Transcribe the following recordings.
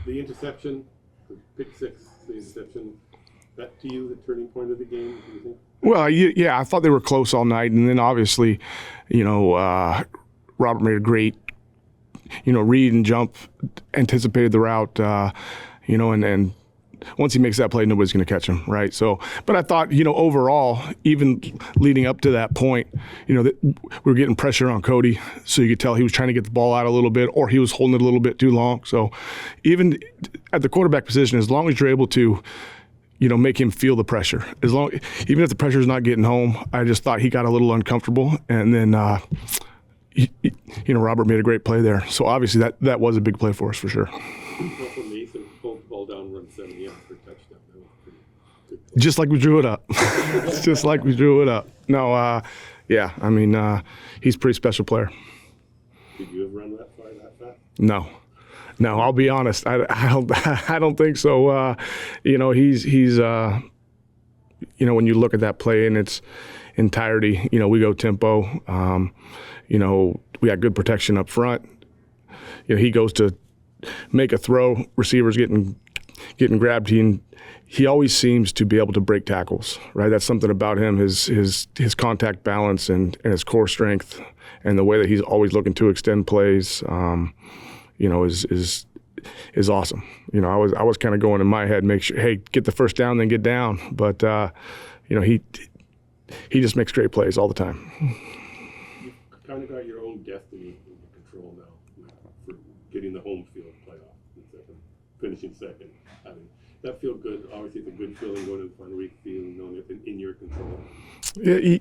the interception, the pick six, the interception, that to you the turning point of the game, do you think? Well, yeah, I thought they were close all night, and then obviously, Robert made a great, read and jump, anticipated the route, and once he makes that play, nobody's going to catch him, right? So, but I thought, overall, even leading up to that point, that we were getting pressure on Cody, so you could tell he was trying to get the ball out a little bit, or he was holding it a little bit too long. So, even at the quarterback position, as long as you're able to, make him feel the pressure, even if the pressure is not getting home, I just thought he got a little uncomfortable, and then, Robert made a great play there. So obviously that was a big play for us for sure. Also, Mason pulled the ball down, run 70 yards for a touchdown. That was pretty good. Just like we drew it up. Just like we drew it up. No, he's a pretty special player. Did you ever run that far, that fast? No, I'll be honest. I don't think so. He's when you look at that play in its entirety, we go tempo. We got good protection up front. He goes to make a throw, receivers getting grabbed. He always seems to be able to break tackles, right? That's something about him, his contact balance and his core strength, and the way that he's always looking to extend plays, is awesome. I was kind of going in my head, make sure, hey, get the first down, then get down. But he just makes great plays all the time. You've kind of got your own destiny in control now for getting the home field playoff in second, finishing second. That feel good. Obviously, it's a good feeling going to the final week, feeling knowing it's in your control. Yeah.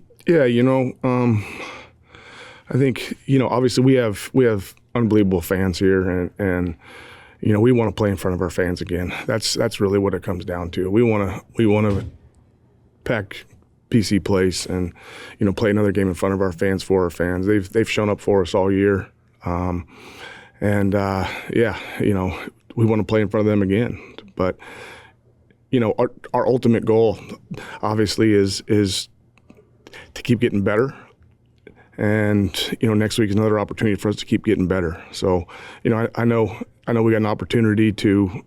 I think obviously we have unbelievable fans here, and we want to play in front of our fans again. That's really what it comes down to. We want to pack PC Place and play another game in front of our fans for our fans. They've shown up for us all year, we want to play in front of them again. But our ultimate goal obviously is to keep getting better. And next week is another opportunity for us to keep getting better. So I know we got an opportunity to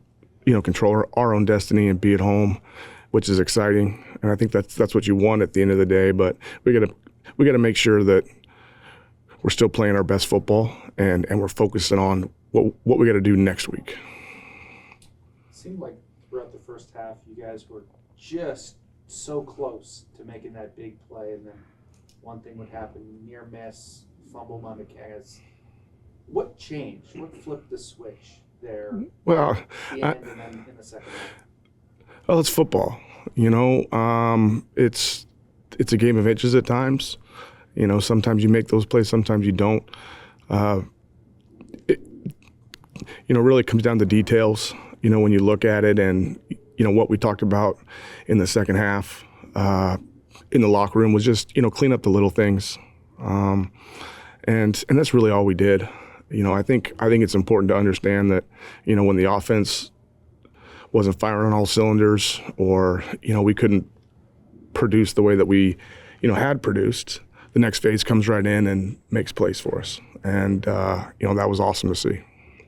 control our own destiny and be at home, which is exciting. And I think that's what you want at the end of the day. But we got to make sure that we're still playing our best football and we're focusing on what we got to do next week. It seemed like throughout the first half, you guys were just so close to making that big play, and then one thing would happen, near miss, fumble by McCann. What changed? What flipped the switch there? Well, at the end and then in the second half? Well, it's football. It's a game of inches at times. Sometimes you make those plays, sometimes you don't. It really comes down to details. When you look at it, and what we talked about in the second half. In the locker room was just, clean up the little things. And that's really all we did. I think it's important to understand that, when the offense wasn't firing on all cylinders, or, we couldn't produce the way that we, had produced, the next phase comes right in and makes plays for us. And, that was awesome to see.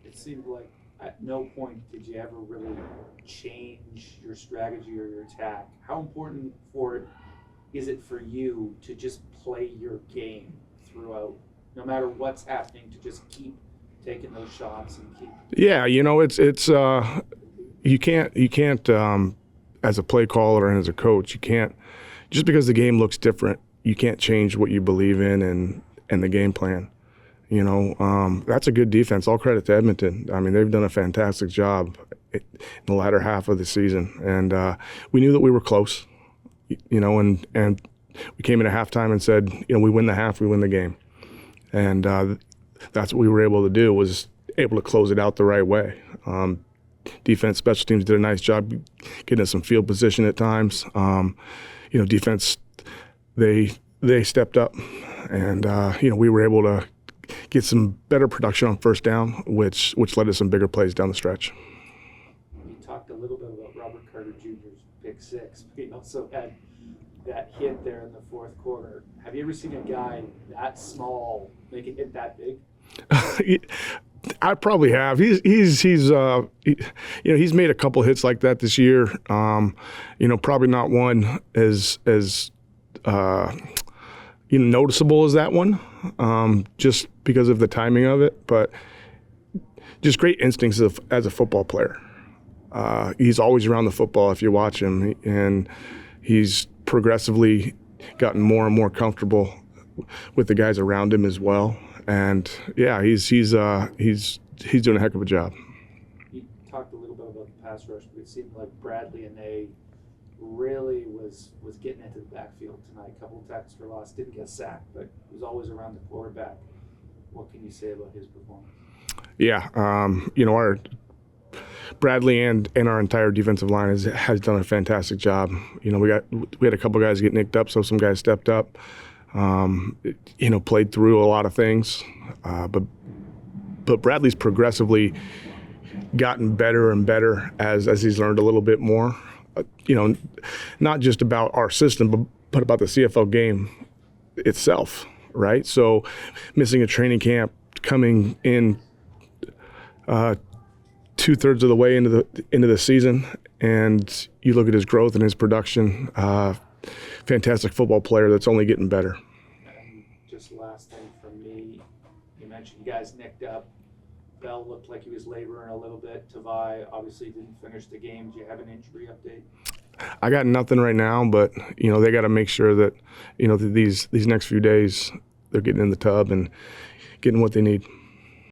It seemed like at no point did you ever really change your strategy or your attack. How important is it for you to just play your game throughout, no matter what's happening, to just keep taking those shots and keep? Yeah, it's you can't as a play caller and as a coach, you can't, just because the game looks different, you can't change what you believe in and the game plan. That's a good defense. All credit to Edmonton. They've done a fantastic job in the latter half of the season, and we knew that we were close. And we came in at halftime and said, we win the half, we win the game. And that's what we were able to do, was able to close it out the right way. Defense, special teams did a nice job getting us some field position at times. Defense, they stepped up, and, we were able to get some better production on first down, which led to some bigger plays down the stretch. You talked a little bit about Robert Carter Jr.'s pick six, but he also had that hit there in the fourth quarter. Have you ever seen a guy that small make a hit that big? I probably have. He's made a couple hits like that this year. Probably not one as noticeable as that one, just because of the timing of it. But just great instincts as a football player. He's always around the football if you watch him, and he's progressively gotten more and more comfortable with the guys around him as well. And yeah, he's doing a heck of a job. You talked a little bit about the pass rush, but it seemed like Bradley and A really was getting into the backfield tonight. A couple of tackles for loss, didn't get sacked, but was always around the quarterback. What can you say about his performance? Yeah, our Bradley and our entire defensive line has done a fantastic job. We had a couple guys get nicked up, so some guys stepped up. Played through a lot of things, but Bradley's progressively gotten better and better as he's learned a little bit more. Not just about our system, but about the CFL game itself, right? So, missing a training camp, coming in 2/3 of the way into the season, and you look at his growth and his production. Fantastic football player that's only getting better. And just last thing from me, you mentioned you guys nicked up. Bell looked like he was laboring a little bit. Tavai obviously didn't finish the game. Do you have an injury update? I got nothing right now, but they got to make sure that that these next few days they're getting in the tub and getting what they need.